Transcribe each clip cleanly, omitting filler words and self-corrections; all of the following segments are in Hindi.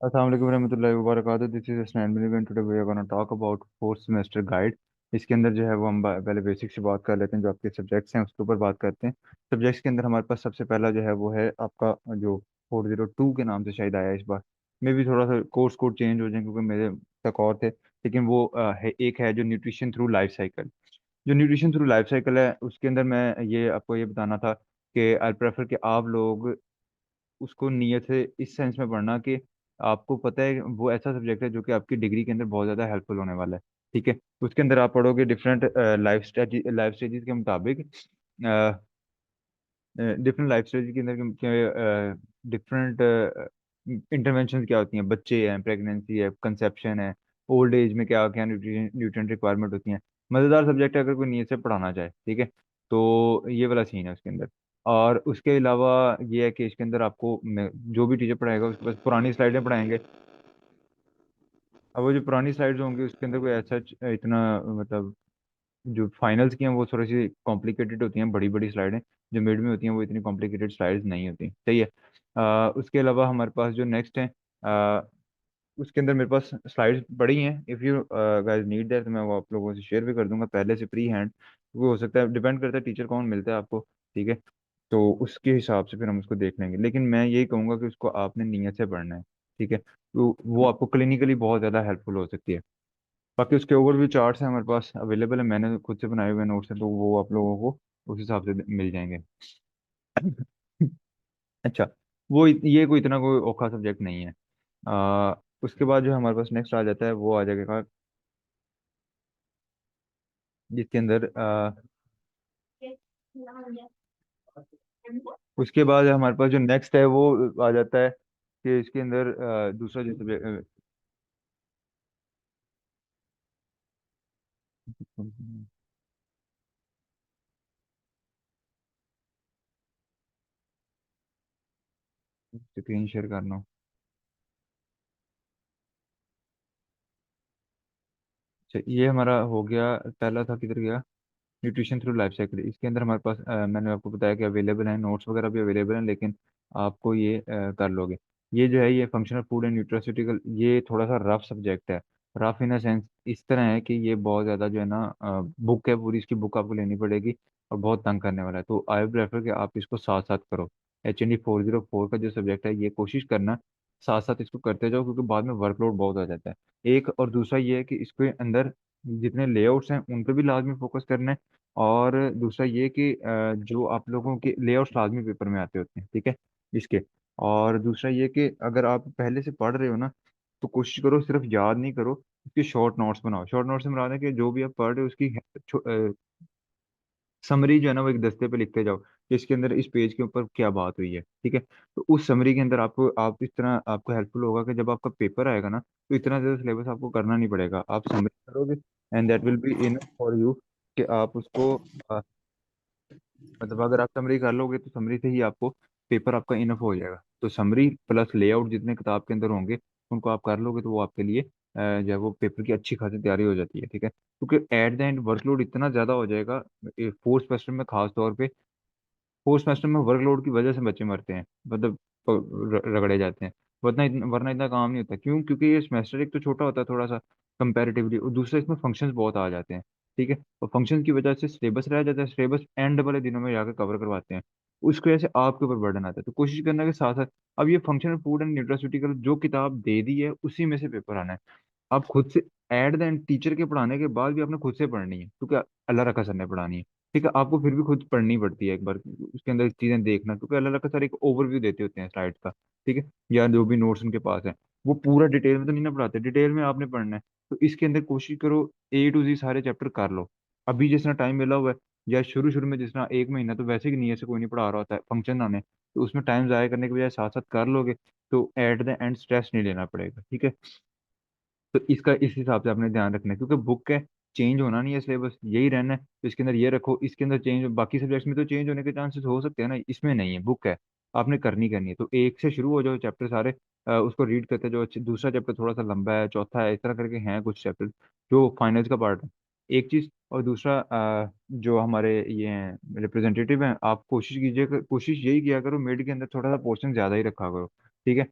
अस्सलाम वालेकुम रहमतुल्लाहि व बरकातहू। This is Hasnain Bin and today we are gonna talk about fourth semester guide. इसके अंदर जो है वो हम पहले बेसिक से बात कर लेते हैं, जो आपके सब्जेक्ट्स हैं उसके ऊपर बात करते हैं। सब्जेक्ट्स के अंदर हमारे पास सबसे पहला जो है वो है आपका जो 402 के नाम से शायद आया है इस बार। मे भी थोड़ा सा कोर्स कोड चेंज हो जाए क्योंकि मेरे तक और थे, लेकिन वो है एक है जो न्यूट्रिशन थ्रू लाइफ साइकिल। जो न्यूट्रिशन थ्रू लाइफ साइकिल है उसके अंदर मैं ये आपको ये बताना था कि आई प्रेफर कि आप लोग उसको नियत से इस सेंस में पढ़ना कि आपको पता है वो ऐसा सब्जेक्ट है जो कि आपकी डिग्री के अंदर बहुत ज़्यादा हेल्पफुल होने वाला है। ठीक है, उसके अंदर आप पढ़ोगे डिफरेंट लाइफ स्टेजेस के मुताबिक, डिफरेंट लाइफ स्टेज के अंदर डिफरेंट इंटरवेंशन क्या होती हैं, बच्चे हैं, प्रेगनेंसी है, कंसेप्शन है, ओल्ड एज में क्या क्या न्यूट्रिएंट रिक्वायरमेंट होती हैं। मज़ेदार सब्जेक्ट है अगर कोई नीयत से पढ़ाना चाहे, ठीक है। तो ये वाला सीन है उसके अंदर। और उसके अलावा ये है कि इसके अंदर आपको जो भी टीचर पढ़ाएगा उसके पास पुरानी स्लाइडें पढ़ाएंगे। अब वो जो पुरानी स्लाइड्स होंगी उसके अंदर कोई ऐसा इतना मतलब जो फाइनल्स की हैं वो थोड़ी सी कॉम्प्लिकेटेड होती हैं, बड़ी बड़ी स्लाइडें। जो मिड में होती हैं वो इतनी कॉम्प्लिकेटेड स्लाइड्स नहीं होती, सही है। उसके अलावा हमारे पास जो नेक्स्ट है, उसके अंदर मेरे पास स्लाइड्स पड़ी हैं। If you guys need that तो मैं वो आप लोगों से शेयर भी कर दूंगा पहले से प्री हैंड। वो हो सकता है, डिपेंड करता है टीचर कौन मिलता है आपको, ठीक है। तो उसके हिसाब से फिर हम उसको देख लेंगे, लेकिन मैं यही कहूँगा कि उसको आपने नीयत से पढ़ना है, ठीक है। तो वो आपको क्लिनिकली बहुत ज़्यादा हेल्पफुल हो सकती है। बाकी उसके ओवरव्यू चार्ट्स हैं हमारे पास अवेलेबल है, मैंने खुद से बनाए हुए नोट्स हैं, तो वो आप लोगों को उस हिसाब से मिल जाएंगे। अच्छा, ये कोई इतना कोई औखा सब्जेक्ट नहीं है। उसके बाद जो हमारे पास नेक्स्ट आ जाता है वो आ जाएगा जिसके अंदर उसके बाद हमारे पास जो नेक्स्ट है वो आ जाता है कि इसके अंदर दूसरा जो सब्जेक्ट स्क्रीन शेयर करना। अच्छा, ये हमारा हो गया, पहला था किधर गया, न्यूट्रिशन थ्रू लाइफ साइकिल। इसके अंदर हमारे पास मैंने आपको बताया कि अवेलेबल है, नोट्स वगैरह भी अवेलेबल हैं, लेकिन आपको ये कर लोगे। ये जो है ये फंक्शनल फूड एंड न्यूट्रास्यूटिकल, ये थोड़ा सा रफ सब्जेक्ट है। रफ इन अ सेंस इस तरह है कि ये बहुत ज़्यादा जो है ना, बुक है पूरी, इसकी बुक आपको लेनी पड़ेगी और बहुत तंग करने वाला है। तो आई प्रेफर कि आप इसको साथ साथ करो। HND 404 का जो सब्जेक्ट है ये कोशिश करना साथ साथ इसको करते जाओ, क्योंकि बाद में वर्कलोड बहुत हो जाता है। एक और दूसरा ये है कि इसके अंदर जितने लेआउट्स हैं उन पे भी लाजमी फोकस करना है। और दूसरा ये कि जो आप लोगों के लेआउट्स लाजमी पेपर में आते होते हैं, ठीक है, इसके। और दूसरा ये कि अगर आप पहले से पढ़ रहे हो ना, तो कोशिश करो सिर्फ याद नहीं करो, उसके शॉर्ट नोट्स बनाओ। शॉर्ट नोट्स में बना कि जो भी आप पढ़ रहे हो उसकी समरी जो है ना वो एक दस्ते पे लिखते जाओ कि इसके अंदर इस पेज के ऊपर क्या बात हुई है, ठीक है। तो उस समरी के अंदर आपको आप इस तरह आपको हेल्पफुल होगा कि जब आपका पेपर आएगा ना तो इतना ज़्यादा सिलेबस आपको करना नहीं पड़ेगा, आप समरी करोगे and that will be enough for you कि आप उसको मतलब अगर आप समरी कर लोगे तो समरी से ही आपको पेपर आपका इनफ हो जाएगा। तो समरी प्लस लेआउट जितने किताब के अंदर होंगे उनको आप कर लोगे तो वो आपके लिए जो है वो पेपर की अच्छी खासी तैयारी हो जाती है, ठीक है। क्योंकि एट द एंड वर्कलोड इतना ज़्यादा हो जाएगा फोर्थ सेमेस्टर में, खास तौर पे फोर्थ सेमेस्टर में वर्कलोड की वजह से बच्चे मरते हैं, मतलब रगड़े जाते हैं। वरना इतना काम नहीं होता, क्यों? क्योंकि ये सेमेस्टर एक तो छोटा होता है थोड़ा सा कंपैरेटिवली, और दूसरा इसमें फंक्शंस बहुत आ जाते हैं, ठीक है। और फंक्शंस की वजह से सिलेबस रह जाता है, सिलेबस एंड वाले दिनों में जाकर कवर करवाते हैं। उसकी वजह से आपके ऊपर बर्डन आता है, तो कोशिश करना कि साथ साथ अब ये फंक्शनल फूड एंड न्यूट्रास्यूटिकल जो किताब दे दी है उसी में से पेपर आना है। आप खुद से एट द एंड टीचर के पढ़ाने के बाद भी आपने खुद से पढ़नी है, क्योंकि अल्लाह रखा सर ने पढ़ानी है, ठीक है। आपको फिर भी खुद पढ़नी पड़ती है एक बार उसके अंदर चीजें देखना, क्योंकि अल्लाह रखा सर एक ओवरव्यू देते होते हैं स्लाइड का, ठीक है। या जो भी नोट्स उनके पास है वो पूरा डिटेल में तो नहीं ना पढ़ाते, डिटेल में आपने पढ़ना है। तो इसके अंदर कोशिश करो A to Z सारे चैप्टर कर लो अभी जितना टाइम मिला हुआ है। या शुरू शुरू में जितना एक महीना तो वैसे ही नियत से कोई नहीं पढ़ा रहा होता है फंक्शन आने, तो उसमें टाइम जाया करने के बजाय साथ साथ कर लोगे तो एट द एंड स्ट्रेस नहीं लेना पड़ेगा, ठीक है। तो इसका इस हिसाब से आपने ध्यान रखना है, क्योंकि बुक है, चेंज होना नहीं है सिलेबस, यही रहना है। तो इसके अंदर ये रखो, इसके अंदर चेंज, बाकी सब्जेक्ट्स में तो चेंज होने के चांसेस हो सकते हैं ना, इसमें नहीं है, बुक है, आपने करनी है। तो एक से शुरू हो जाओ चैप्टर सारे, उसको रीड करते जाओ। दूसरा चैप्टर थोड़ा सा लंबा है, चौथा है, इस तरह करके हैं कुछ चैप्टर जो फाइनल्स का पार्ट है, एक चीज। और दूसरा जो हमारे ये हैं रिप्रेजेंटेटिव हैं, आप कोशिश कीजिए, कोशिश यही किया करो मिड के अंदर थोड़ा सा पोर्शन ज्यादा ही रखा करो, ठीक है।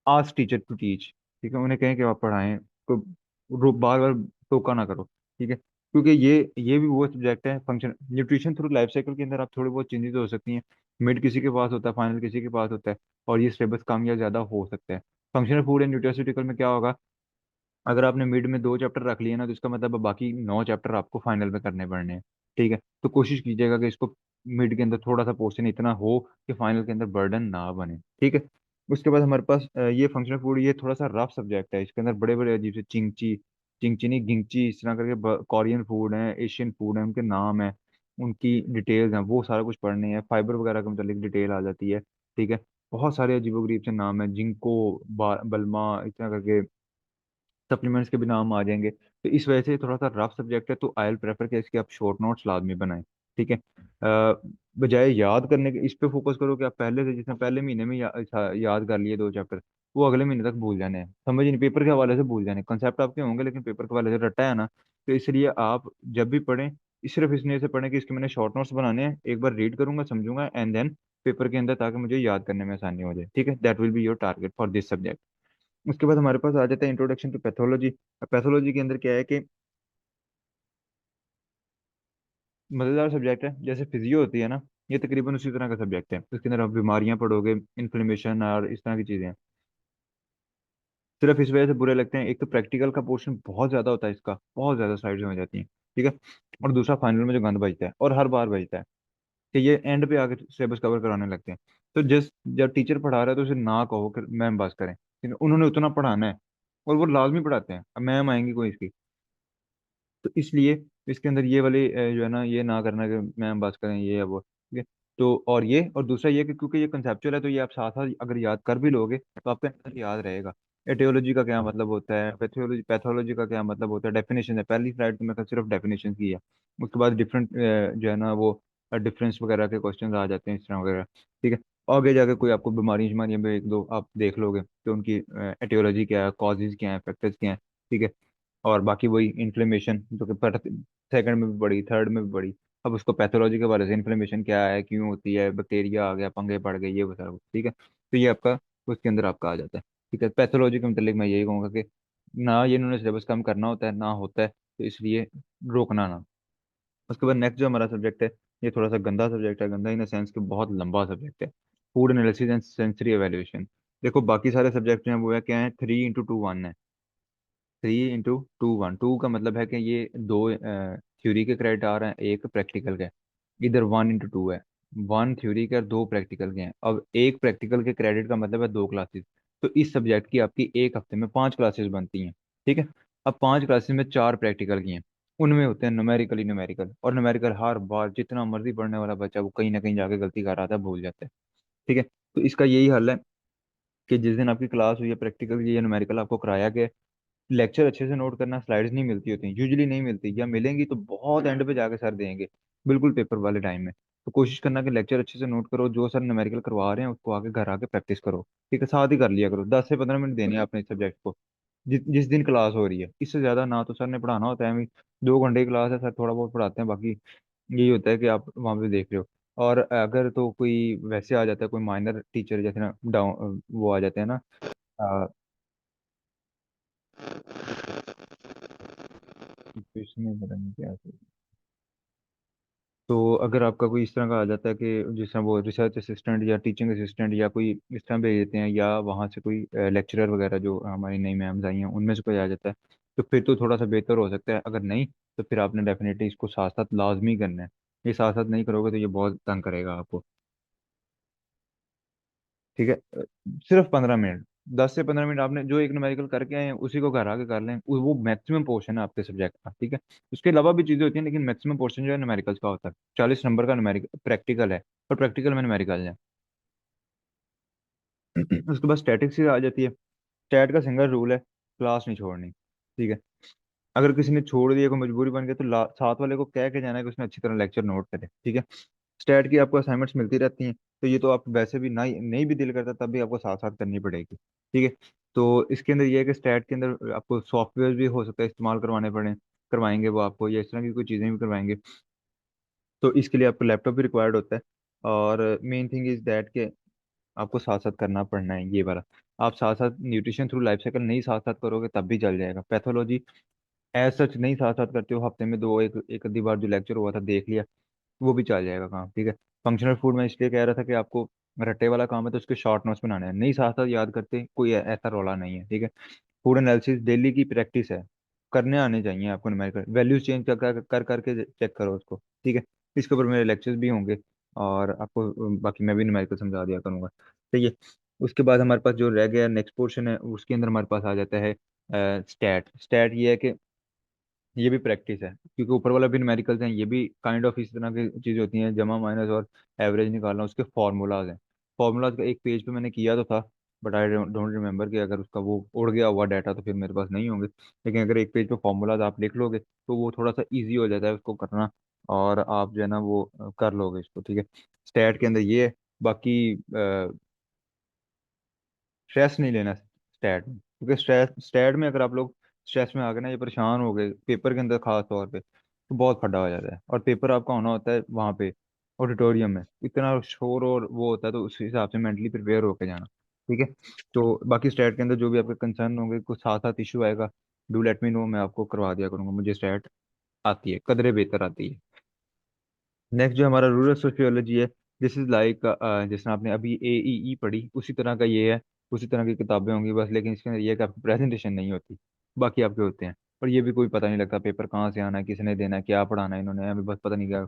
Ask teacher to teach. ठीक है, उन्हें कहें कि आप पढ़ाएं, को बार बार टोका ना करो। ठीक है, क्योंकि ये भी वो सब्जेक्ट है function nutrition through life cycle के अंदर आप थोड़ी बहुत चेंजेस हो सकती हैं। मिड किसी के पास होता है, फाइनल किसी के पास होता है, और ये सिलेबस कम या ज्यादा हो सकता है। फंक्शनल फूड एंड न्यूट्रिशनिकल में क्या होगा, अगर आपने मिड में 2 चैप्टर रख लिए ना, तो इसका मतलब बाकी 9 चैप्टर आपको फाइनल में करने पड़ने हैं। ठीक है, तो कोशिश कीजिएगा कि इसको मिड के अंदर थोड़ा सा पोर्शन इतना हो कि फाइनल के अंदर बर्डन ना बने। ठीक है, उसके बाद हमारे पास ये फंक्शनल फूड, ये थोड़ा सा रफ सब्जेक्ट है। इसके अंदर बड़े बड़े अजीब से चिंगची, चिंगचिनी, गिंगची, इस तरह करके कोरियन फूड है, एशियन फूड है, उनके नाम है, उनकी डिटेल्स हैं, वो सारा कुछ पढ़ने हैं। फाइबर वगैरह के मतलब डिटेल आ जाती है। ठीक है, बहुत सारे अजीबोगरीब से नाम है, जिंको, बल्मा, इस तरह करके सप्लीमेंट्स के भी नाम आ जाएंगे। तो इस वजह से थोड़ा सा रफ सब्जेक्ट है, तो आई विल प्रेफर कि इसके आप शॉर्ट नोट्स लाजमी बनाएं। ठीक है, बजाय याद करने के इस पे फोकस करो कि आप पहले से, जिसने पहले महीने में याद कर लिए 2 चैप्टर, वो अगले महीने तक भूल जाने हैं, समझ नहीं, पेपर के हवाले से भूल जाने, कंसेप्ट आपके होंगे लेकिन पेपर के हवाले से रटा है ना। तो इसलिए आप जब भी पढ़ें, सिर्फ इसलिए से पढ़ें कि इसके मैंने शॉर्ट नोट्स बनाने हैं, एक बार रीड करूंगा, समझूंगा, एंड देन पेपर के अंदर, ताकि मुझे याद करने में आसानी हो जाए। ठीक है, that will be your target for this subject. उसके बाद हमारे पास आ जाता है इंट्रोडक्शन टू पैथोलॉजी। पैथोलॉजी के अंदर क्या है कि मजेदार सब्जेक्ट है, जैसे फिजियो होती है ना, ये तकरीबन उसी तरह का सब्जेक्ट है। इसके अंदर आप बीमारियां पढ़ोगे, इन्फ्लेमेशन और इस तरह की चीजें हैं। सिर्फ इस वजह से बुरे लगते हैं, एक तो प्रैक्टिकल का पोर्शन बहुत ज्यादा होता है, इसका बहुत ज्यादा स्लाइड्स में हो जाती हैं। ठीक है, और दूसरा फाइनल में जो गंद बजता है, और हर बार बजता है, कि ये एंड पे आके सिलेबस कवर कराने लगते हैं। तो जिस जब टीचर पढ़ा रहा है तो उसे ना कहो कि मैम बस करें, ठीक है? उन्होंने उतना पढ़ाना है, और वो लाजमी पढ़ाते हैं, अब मैम आएंगी कोई इसकी। तो इसलिए इसके अंदर ये वाले जो है ना, ये ना करना कि मैम बात करें ये है वो। ठीक है, तो और ये, और दूसरा ये कि क्योंकि ये कंसेप्चुअल है, तो ये आप साथ साथ अगर याद कर भी लोगे तो आपके अंदर याद रहेगा। एटियोलॉजी का क्या मतलब होता है, पैथोलॉजी पैथोलॉजी का क्या मतलब होता है, डेफिनेशन है, पहली स्लाइड तो मैं सिर्फ डेफिनेशन की है। उसके बाद डिफरेंट जो है ना वो डिफरेंस वगैरह के क्वेश्चन आ जाते हैं, इस तरह वगैरह। ठीक है, आगे जाके कोई आपको बीमारी बीमारियां में एक दो आप देख लोगे कि उनकी एटियोलॉजी क्या है, कॉजेज क्या है, फैक्टर्स क्या है। ठीक है, और बाकी वही इन्फ्लेमेशन जो कि सेकंड में भी पढ़ी, थर्ड में भी पढ़ी। अब उसको पैथोलॉजी के बारे से, इन्फ्लेमेशन क्या है, क्यों होती है, बैक्टीरिया आ गया, पंगे पड़ गए, ये वो सारा कुछ। ठीक है, तो ये आपका उसके अंदर आपका आ जाता है। ठीक है, पैथोलॉजी के मतलब मैं यही कहूँगा कि ना ये इन्होंने सिलेबस कम करना होता है ना होता है, तो इसलिए रोकना ना। उसके बाद नेक्स्ट जो हमारा सब्जेक्ट है, ये थोड़ा सा गंदा सब्जेक्ट है, गंदा इन द सेंस कि बहुत लंबा सब्जेक्ट है। Food analysis and sensory evaluation. देखो बाकी सारे सब्जेक्ट जो हैं वो है क्या है, 3 into 2 1 है। 3 into 2 1, 2 का मतलब है कि ये दो थ्योरी के क्रेडिट आ रहे हैं, एक प्रैक्टिकल का है। इधर 1 into 2 है, 1 थ्योरी का, 2 प्रैक्टिकल के हैं। अब एक प्रैक्टिकल के क्रेडिट का मतलब है 2 क्लासेस। तो इस सब्जेक्ट की आपकी एक हफ्ते में 5 क्लासेस बनती हैं। ठीक है, अब 5 क्लासेस में 4 प्रैक्टिकल की हैं। उनमें होते हैं न्यूमेरिकल ही न्यूमेरिकल, और न्यूमेरिकल हर बार जितना मर्जी पढ़ने वाला बच्चा वो कहीं ना कहीं जाके गलती कर रहा था, भूल जाता है। ठीक है, तो इसका यही हल है कि जिस दिन आपकी क्लास हुई है प्रैक्टिकल की या न्यूमेरिकल आपको कराया गया, लेक्चर अच्छे से नोट करना, स्लाइड्स नहीं मिलती होती, यूजुअली नहीं मिलती, या मिलेंगी तो बहुत एंड पे जाके सर देंगे, बिल्कुल पेपर वाले टाइम में। तो कोशिश करना कि लेक्चर अच्छे से नोट करो, जो सर न्यूमेरिकल करवा रहे हैं उसको आके घर आके प्रैक्टिस करो। ठीक है, साथ ही कर लिया करो, 10 से 15 मिनट देने हैं अपने सब्जेक्ट को, जिस दिन क्लास हो रही है, इससे ज्यादा ना तो सर ने पढ़ाना होता है। 2 घंटे की क्लास है, सर थोड़ा बहुत पढ़ाते हैं, बाकी यही होता है कि आप वहाँ पे देख रहे हो। और अगर तो कोई वैसे आ जाता है, कोई माइनर टीचर जैसे ना डाउन वो आ जाते हैं ना, इसमें पता नहीं क्या। तो अगर आपका कोई इस तरह का आ जाता है कि जिस तरह वो रिसर्च असिस्टेंट या टीचिंग असिस्टेंट या कोई इस तरह भेज देते हैं, या वहाँ से कोई लेक्चरर वगैरह जो हमारी नई मैम्स आई हैं उनमें से कोई आ जाता है, तो फिर तो थोड़ा सा बेहतर हो सकता है। अगर नहीं, तो फिर आपने डेफिनेटली इसको साथ साथ लाजमी करना है। ये साथ साथ नहीं करोगे तो ये बहुत तंग करेगा आपको। ठीक है, सिर्फ 15 मिनट, 10 से 15 मिनट आपने जो एक न्यूमेरिकल करके आए हैं उसी को घर आके कर लें, वो मैक्सिमम पोर्शन है आपके सब्जेक्ट का। ठीक है, उसके अलावा भी चीजें होती हैं, लेकिन मैक्सिमम पोर्शन जो है न्यूमेरिकल्स का होता है। 40 नंबर का न्यूमेरिकल प्रैक्टिकल है, और प्रैक्टिकल में न्यूमेरिकल है। उसके बाद स्टैटिक्स ही आ जाती है। स्टैट का सिंगल रूल है, क्लास नहीं छोड़नी। ठीक है, अगर किसी ने छोड़ दिया, कोई मजबूरी बन गई, तो साथ वाले को कह के जाना है कि उसने अच्छी तरह लेक्चर नोट करे। ठीक है, स्टैट की आपको असाइनमेंट्स मिलती रहती हैं, तो ये तो आप वैसे भी नहीं नहीं भी दिल करता तब भी आपको साथ साथ करनी पड़ेगी। ठीक है, तो इसके अंदर ये है कि स्टैट के अंदर आपको सॉफ्टवेयर भी हो सकता है इस्तेमाल करवाने पड़े, करवाएंगे वो आपको, या इस तरह की कोई चीज़ें भी करवाएंगे। तो इसके लिए आपको लैपटॉप भी रिक्वायर्ड होता है। और मेन थिंग इज दैट के आपको साथ साथ करना पड़ना है ये वाला। आप साथ साथ न्यूट्रिशन थ्रू लाइफ साइकिल नहीं साथ साथ करोगे तब भी चल जाएगा। पैथोलॉजी एज सच नहीं साथ साथ करते हो, हफ्ते में दो एक एक आधी बार जो लेक्चर हुआ था देख लिया, वो भी चल जाएगा काम, ठीक है। फंक्शनल फूड में इसलिए कह रहा था कि आपको रट्टे वाला काम है तो उसके शॉर्ट नोट्स बनाने हैं, नहीं साथ साथ याद करते, कोई ऐसा रोला नहीं है, ठीक है। फूड एनालिसिस डेली की प्रैक्टिस है, करने आने चाहिए आपको। न्यूमेरिकल वैल्यूज चेंज कर करके चेक करो उसको, ठीक है। इसके ऊपर मेरे लेक्चर्स भी होंगे, और आपको बाकी मैं भी न्यूमेरिकल समझा दिया करूंगा, ठीक है। उसके बाद हमारे पास जो रह गया नेक्स्ट पोर्शन है, उसके अंदर हमारे पास आ जाता है स्टैट। स्टैट ये है कि ये भी प्रैक्टिस है, क्योंकि ऊपर वाला भी न्यूमेरिकल्स हैं, ये भी काइंड ऑफ इस तरह की चीज़ होती हैं, जमा माइनस और एवरेज निकालना, उसके फार्मूलाज हैं। फार्मूलाज का एक पेज पे मैंने किया तो था, बट आई डोंट रिमेम्बर कि अगर उसका वो उड़ गया हुआ डाटा तो फिर मेरे पास नहीं होंगे। लेकिन अगर एक पेज पे फार्मूलाज आप लिख लोगे तो वो थोड़ा सा ईजी हो जाता है उसको करना, और आप जो है ना वो कर लोगे इसको, ठीक है। स्टैट के अंदर ये है। बाकी स्ट्रेस नहीं लेना स्टैट में, क्योंकि स्टैट में अगर आप लोग स्ट्रेस में आ गए ना, ये परेशान हो गए पेपर के अंदर खास तौर पे, तो बहुत फटा हो जाता है। और पेपर आपका होना होता है वहाँ पे ऑडिटोरियम में, इतना शोर और वो होता है, तो उस हिसाब से मेंटली प्रिपेयर होकर जाना, ठीक है। तो बाकी स्टैट के अंदर जो भी आपके कंसर्न होंगे, कुछ साथ साथ इशू आएगा, डू लेट मी नो, मैं आपको करवा दिया करूंगा, मुझे स्टैट आती है, कदरे बेहतर आती है। नेक्स्ट जो हमारा रूरल सोशियोलॉजी है, दिस इज लाइक, जैसे आपने अभी AEE पढ़ी उसी तरह का ये है, उसी तरह की किताबें होंगी बस, लेकिन इसके अंदर ये है कि आपकी प्रेजेंटेशन नहीं होती, बाकी आपके होते हैं। और ये भी कोई पता नहीं लगता पेपर कहाँ से आना है, किसने देना है, क्या पढ़ाना है इन्होंने, हमें बस पता नहीं क्या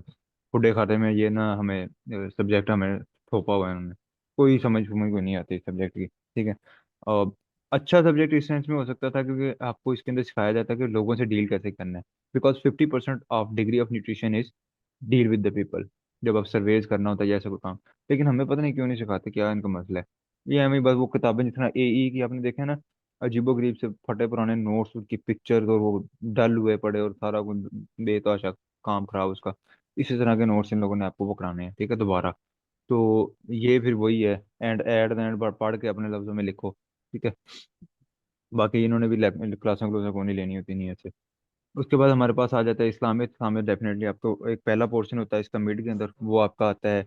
खुडे खाते में ये ना हमें सब्जेक्ट हमें थोपा हुआ है उन्होंने, कोई समझ समझ को नहीं आती इस सब्जेक्ट की, ठीक है। और अच्छा सब्जेक्ट इस सेंस में हो सकता था क्योंकि आपको इसके अंदर सिखाया जाता है कि लोगों से डील कैसे करना है, because 50% of degree of nutrition is deal with the people, जब आप सर्वेज करना होता है या ऐसा कोई काम। लेकिन हमें पता नहीं क्यों नहीं सिखाते, क्या इनका मसला है। ये हमें बस वो किताबें जितना AE की आपने देखा है ना, अजीबो गरीब से फटे पुराने नोट्स, उसकी पिक्चर्स, और वो डल हुए पड़े और सारा कुछ बेतहाशा काम खराब उसका, इसी तरह के नोट्स इन लोगों ने आपको वो कराने हैं, ठीक है, दोबारा। तो ये फिर वही है, एंड एट द एंड पढ़ के अपने लफ्जों में लिखो, ठीक है। बाकी इन्होंने भी क्लासों क्लासों को नहीं लेनी होती नहीं है। उसके बाद हमारे पास आ जाता है इस्लामिक। इस्लामिक डेफिनेटली आपको एक पहला पोर्शन होता है इसका मिड के अंदर, वो आपका आता है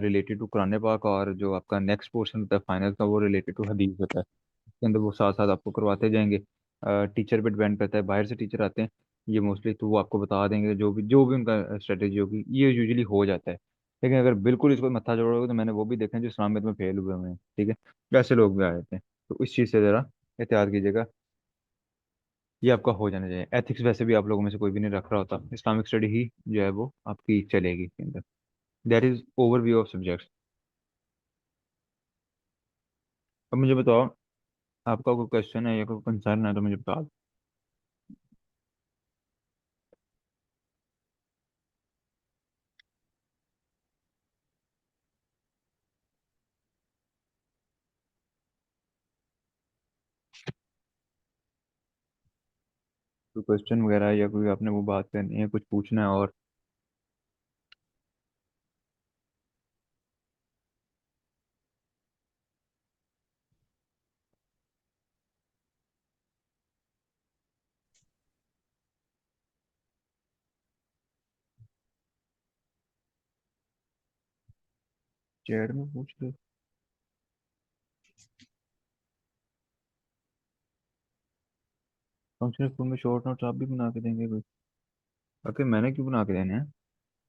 रिलेटेड टू कुरान पाक, और जो आपका नेक्स्ट पोर्शन होता है फाइनल का, वो रिलेटेड टू हदीस होता है। इसके अंदर वो साथ साथ आपको करवाते जाएंगे। टीचर पे डिपेंड करता है, बाहर से टीचर आते हैं ये मोस्टली, तो वो आपको बता देंगे जो भी उनका स्ट्रेटेजी होगी, ये यूजुअली हो जाता है। लेकिन अगर बिल्कुल इसको मत्था जोड़ोगे तो मैंने वो भी देखे हैं जो इस्लामियत में फेल हुए हुए हैं, ठीक है, वैसे लोग भी आ जाते हैं। तो इस चीज़ से ज़रा एहतियात कीजिएगा, ये आपका हो जाना चाहिए। एथिक्स वैसे भी आप लोगों में से कोई भी नहीं रख रहा होता, इस्लामिक स्टडी ही जो है वो आपकी चलेगी इसके अंदर। That is overview of subjects. अब मुझे बताओ, आपका कोई क्वेश्चन है या कोई कंसर्न है तो मुझे बता दो। कोई क्वेश्चन वगैरह है या कोई आपने वो बात करनी है, कुछ पूछना है और। चैट में पूछ लो। फंक्शनल फॉर्म में शॉर्ट नोट्स आप भी बना के देंगे कोई? ओके, मैंने क्यों बना के देने हैं?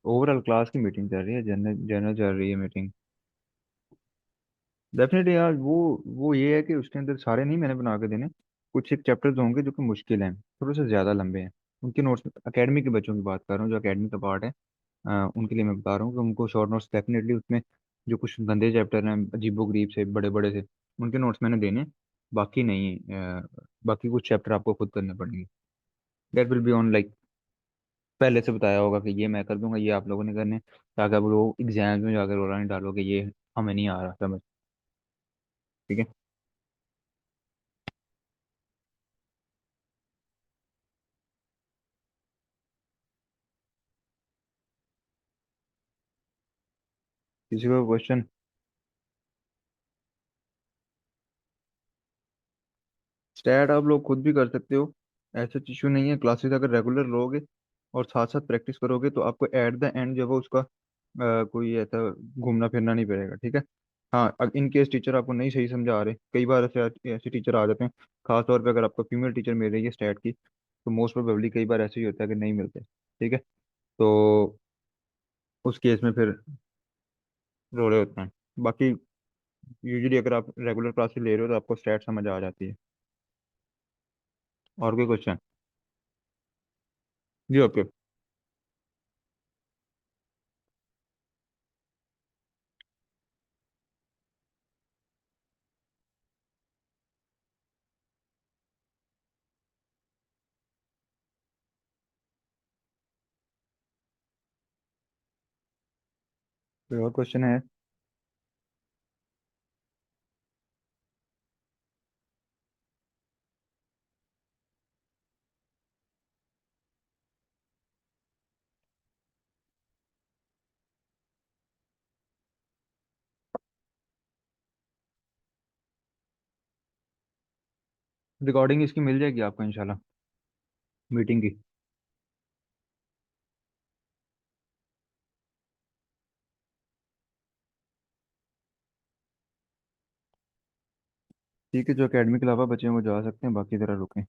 ओवरऑल क्लास की मीटिंग चल रही है, जनरल जनरल चल रही है मीटिंग। डेफिनेटली यार, वो ये है कि उसके अंदर सारे नहीं मैंने बना के देने, कुछ एक चैप्टर्स होंगे जो कि मुश्किल हैं, थोड़े से ज़्यादा लंबे हैं, उनके नोट्स। अकेडमी के बच्चों की बात कर रहा हूँ, जो अकेडमी का पार्ट है, उनके लिए मैं बता रहा हूँ कि उनको शॉर्ट नोट्स डेफिनेटली उसमें, जो कुछ गंदे चैप्टर हैं अजीबो गरीब से बड़े बड़े से, उनके नोट्स मैंने देने, बाकी नहीं। बाकी कुछ चैप्टर आपको खुद करने पड़ेंगे। That will be on like, पहले से बताया होगा कि ये मैं कर दूंगा, ये आप लोगों ने करने, ताकि आप लोग एग्जाम में जाकर रोला नहीं डालोगे ये हमें नहीं आ रहा समझ, ठीक है। किसी को क्वेश्चन? स्टैट आप लोग खुद भी कर सकते हो, ऐसा इशू नहीं है। क्लासेस अगर रेगुलर लोगे और साथ साथ प्रैक्टिस करोगे तो आपको एट द एंड जब वो उसका कोई ऐसा घूमना फिरना नहीं पड़ेगा, ठीक है। हाँ, इन केस टीचर आपको नहीं सही समझा रहे, कई बार ऐसे ऐसे टीचर आ जाते हैं, खास तौर पे अगर आपको फीमेल टीचर मिल रही है स्टैट की, तो मोस्ट प्रोबेबली कई बार ऐसे ही होता है कि नहीं मिलते। ठीक है। तो उस केस में फिर रोड़े होते हैं। बाकी यूजुअली अगर आप रेगुलर क्लासेस ले रहे हो तो आपको स्टैट समझ आ जाती है। और कोई क्वेश्चन? जी ओके। कोई और क्वेश्चन है? रिकॉर्डिंग इसकी मिल जाएगी आपको इंशाल्लाह, मीटिंग की। ठीक है, जो एकेडमी के अलावा बचे हैं वो जा सकते हैं, बाकी ज़रा रुकें।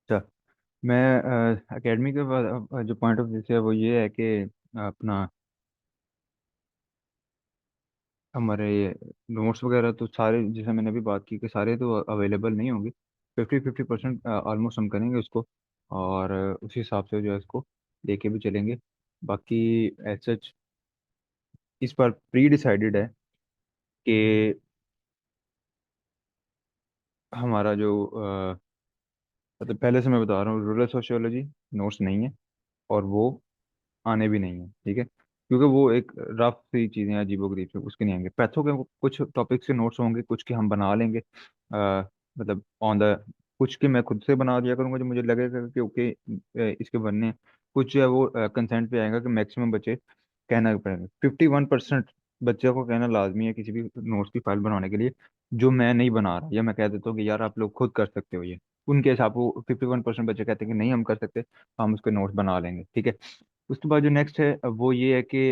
अच्छा, मैं एकेडमी के बाद जो पॉइंट ऑफ व्यू से है वो ये है कि अपना हमारे ये नोट्स वगैरह तो सारे, जैसे मैंने अभी बात की, कि सारे तो अवेलेबल नहीं होंगे। 50-50% ऑलमोस्ट हम करेंगे उसको, और उसी हिसाब से जो है इसको लेके भी चलेंगे। बाकी एज सच इस पर प्री डिसाइडेड है कि हमारा जो मतलब पहले से मैं बता रहा हूँ, रूरल सोशियोलॉजी नोट्स नहीं है, और वो आने भी नहीं है। ठीक है, क्योंकि वो एक रफ सी चीज़ें हैं, अजीबोगरीब से, उसके नहीं आएंगे। पैथो के कुछ टॉपिक्स के नोट्स होंगे, कुछ के हम बना लेंगे, मतलब ऑन द, कुछ के मैं खुद से बना दिया करूंगा जो मुझे लगेगा कि ओके इसके बनने हैं। कुछ जो है वो कंसेंट पे आएगा कि मैक्सिमम बच्चे कहना पड़ेगा। 51% बच्चों को कहना लाजमी है किसी भी नोट्स की फाइल बनाने के लिए, जो मैं नहीं बना रहा, या मैं कह देता हूँ कि यार आप लोग खुद कर सकते हो ये। उनके हिसाब वो 51% बच्चे कहते हैं कि नहीं हम कर सकते, हम उसके नोट्स बना लेंगे। ठीक है। उसके बाद जो नेक्स्ट है वो ये है कि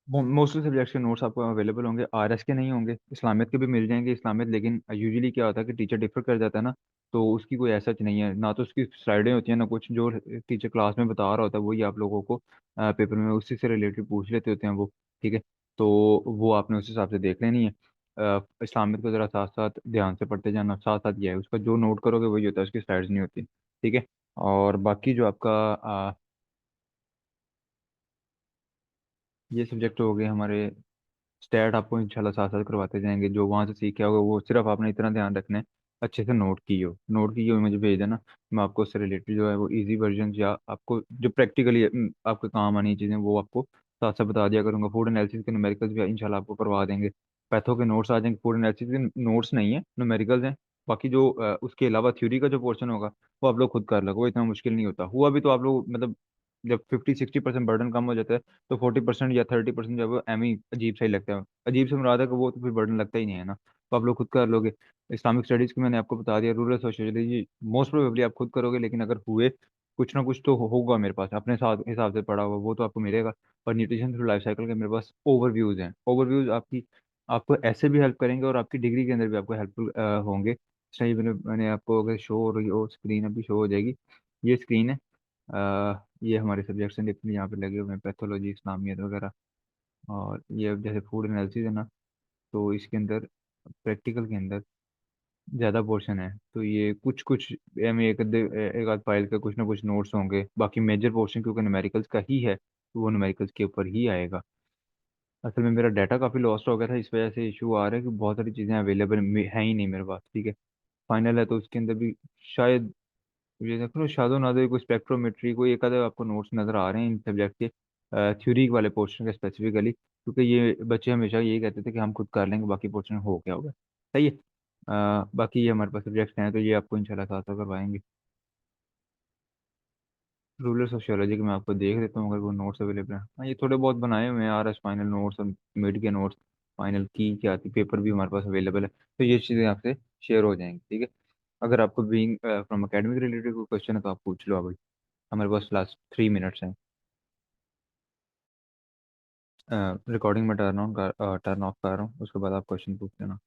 मोस्टली सब्जेक्ट्स के नोट्स आपको अवेलेबल होंगे, आरएस के नहीं होंगे, इस्लामियत के भी मिल जाएंगे इस्लामियत, लेकिन यूजुअली क्या होता है कि टीचर डिफर कर जाता है ना, तो उसकी कोई ऐसा नहीं है ना, तो उसकी स्लाइडें होती हैं ना, कुछ जो टीचर क्लास में बता रहा होता है वही आप लोगों को पेपर में उसी से रिलेटेड पूछ लेते होते हैं वो। ठीक है। तो वो आपने उस हिसाब से देख लेनी है। इस्लामियत को ज़रा साथ साथ ध्यान से पढ़ते जाना, साथ साथ ये है उसका जो नोट करोगे वही होता है, उसकी स्लाइड्स नहीं होती। ठीक है। और बाकी जो आपका ये सब्जेक्ट हो गए हमारे, स्टैट आपको इंशाल्लाह साथ साथ करवाते जाएंगे, जो वहाँ से सीखे होगा वो सिर्फ आपने इतना ध्यान रखना है, अच्छे से नोट की हो मुझे भेज देना। मैं आपको उससे रिलेटेड जो है वो इजी वर्जन, या आपको जो प्रैक्टिकली आपके काम आनी चीज़ें वो आपको साथ साथ बता दिया करूंगा। फूड एनालिसिस के न्यूमेरिकल्स भी इंशाल्लाह आपको करवा देंगे। पैथो के नोट्स आ जाएंगे, फूड एनालिसिस के नोट्स नहीं है, न्यूमेरिकल्स हैं। बाकी जो उसके अलावा थ्योरी का जो पोर्शन होगा वो आप लोग खुद कर लोगे, वो इतना मुश्किल नहीं होता। हुआ भी तो आप लोग मतलब जब 50-60% बर्डन कम हो जाता है, तो 40% या 30% जब वो एम ही अजीब सा ही लगता है। अजीब से मुराद है कि वो तो फिर बर्डन लगता ही नहीं है ना, तो आप लोग खुद कर लोगे। इस्लामिक स्टडीज़ की मैंने आपको बता दिया, रूरल सोशियोलॉजी मोस्ट प्रोबेबली आप खुद करोगे, लेकिन अगर हुए कुछ ना कुछ तो होगा मेरे पास अपने साथ हिसाब से पढ़ा हुआ, वो तो आपको मिलेगा। और न्यूट्रिशन थ्रू लाइफ साइकिल के मेरे पास ओवरव्यूज़ हैं। ओवरव्यूज़ आपकी आपको ऐसे भी हेल्प करेंगे, और आपकी डिग्री के अंदर भी आपको हेल्पफुल होंगे। सही, मैंने आपको अगर शो हो रही हो स्क्रीन, अभी शो हो जाएगी, ये स्क्रीन है। ये हमारे सब्जेक्ट्स हैं डिफरेंट, यहाँ पे लगे हुए हैं, पैथोलॉजी, इस्लामियत वगैरह। और ये अब जैसे फूड एनालिसिस है ना, तो इसके अंदर प्रैक्टिकल के अंदर ज़्यादा पोर्शन है, तो ये कुछ कुछ में एक आध फाइल का कुछ ना कुछ नोट्स होंगे। बाकी मेजर पोर्शन क्योंकि न्यूमेरिकल्स का ही है, तो वो न्यूमेरिकल्स के ऊपर ही आएगा। असल में मेरा डाटा काफ़ी लॉस्ट हो गया था, इस वजह से इशू आ रहा है कि बहुत सारी चीज़ें अवेलेबल है ही नहीं मेरे पास। ठीक है। फाइनल है तो उसके अंदर भी शायद, ये देखो ना, शायद ना दो कोई स्पेक्ट्रोमेट्री कोई एक आधे आपको नोट्स नजर आ रहे हैं इन सब्जेक्ट के थ्योरी वाले पोर्शन के स्पेसिफिकली, क्योंकि ये बच्चे हमेशा यही कहते थे कि हम खुद कर लेंगे, बाकी पोर्शन हो क्या होगा। सही है। बाकी ये हमारे पास सब्जेक्ट्स हैं तो ये आपको इंशाल्लाह साथ साथ करवाएंगे। रूरल सोशियोलॉजी के मैं आपको देख देता हूँ अगर वो नोट्स अवेलेबल है। हाँ, ये थोड़े बहुत बनाए हुए हैं आर एस फाइनल नोट्स और मिड के नोट्स, फाइनल की क्या आती पेपर भी हमारे पास अवेलेबल है, तो ये चीज़ें आपसे शेयर हो जाएंगी, ठीक है। अगर आपको बीइंग फ्रॉम एकेडमिक रिलेटेड कोई क्वेश्चन है तो आप पूछ लो अभी, हमारे पास लास्ट 3 मिनट्स हैं। रिकॉर्डिंग में टर्न ऑन कर टर्न ऑफ कर रहा हूँ, उसके बाद आप क्वेश्चन पूछ लेना।